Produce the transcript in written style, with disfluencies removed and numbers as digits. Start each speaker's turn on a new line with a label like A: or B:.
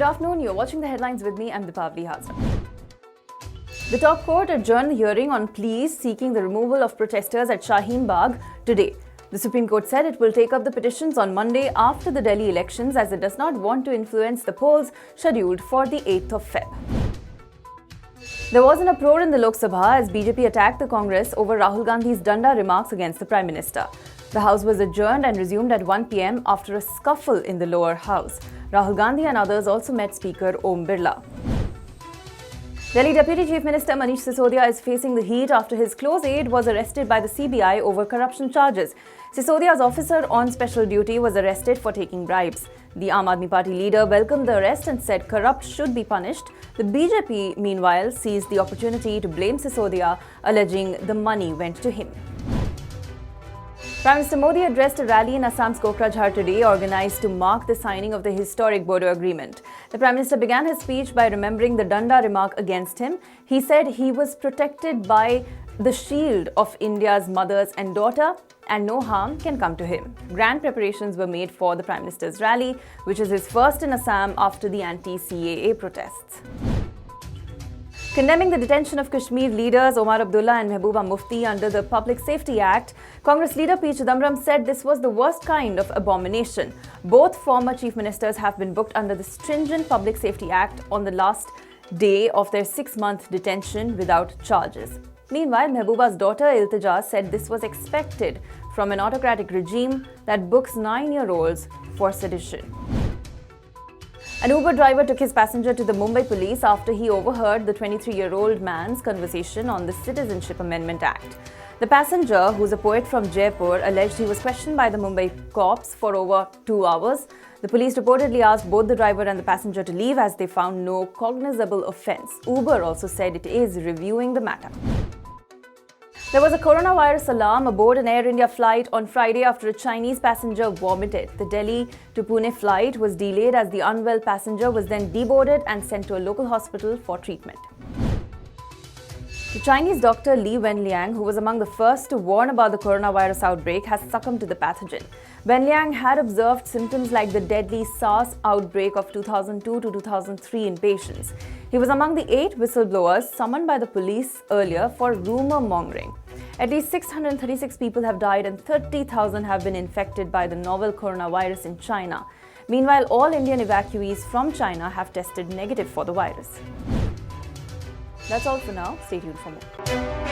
A: afternoon, you're watching the headlines with me, I'm Deepavali Hazra. The top court adjourned the hearing on pleas seeking the removal of protesters at Shaheen Bagh today. The Supreme Court said it will take up the petitions on Monday after the Delhi elections as it does not want to influence the polls scheduled for the 8th of Feb. There was an uproar in the Lok Sabha as BJP attacked the Congress over Rahul Gandhi's danda remarks against the Prime Minister. The House was adjourned and resumed at 1 p.m. after a scuffle in the lower house. Rahul Gandhi and others also met Speaker Om Birla. Delhi Deputy Chief Minister Manish Sisodia is facing the heat after his close aide was arrested by the CBI over corruption charges. Sisodia's officer on special duty was arrested for taking bribes. The Aam Aadmi Party leader welcomed the arrest and said corrupt should be punished. The BJP, meanwhile, seized the opportunity to blame Sisodia, alleging the money went to him. Prime Minister Modi addressed a rally in Assam's Kokrajhar today, organized to mark the signing of the historic BODO agreement. The Prime Minister began his speech by remembering the danda remark against him. He said he was protected by the shield of India's mothers and daughter, and no harm can come to him. Grand preparations were made for the Prime Minister's rally, which is his first in Assam after the anti-CAA protests. Condemning the detention of Kashmir leaders Omar Abdullah and Mehbooba Mufti under the Public Safety Act, Congress leader P. Chidambaram said this was the worst kind of abomination. Both former chief ministers have been booked under the stringent Public Safety Act on the last day of their 6-month detention without charges. Meanwhile, Mehbooba's daughter Iltija said this was expected from an autocratic regime that books 9-year-olds for sedition. An Uber driver took his passenger to the Mumbai police after he overheard the 23-year-old man's conversation on the Citizenship Amendment Act. The passenger, who's a poet from Jaipur, alleged he was questioned by the Mumbai cops for over 2 hours. The police reportedly asked both the driver and the passenger to leave as they found no cognizable offense. Uber also said it is reviewing the matter. There was a coronavirus alarm aboard an Air India flight on Friday after a Chinese passenger vomited. The Delhi to Pune flight was delayed as the unwell passenger was then deboarded and sent to a local hospital for treatment. The Chinese doctor Li Wenliang, who was among the first to warn about the coronavirus outbreak, has succumbed to the pathogen. Wenliang had observed symptoms like the deadly SARS outbreak of 2002 to 2003 in patients. He was among the 8 whistleblowers summoned by the police earlier for rumor mongering. At least 636 people have died and 30,000 have been infected by the novel coronavirus in China. Meanwhile, all Indian evacuees from China have tested negative for the virus. That's all for now. Stay tuned for more.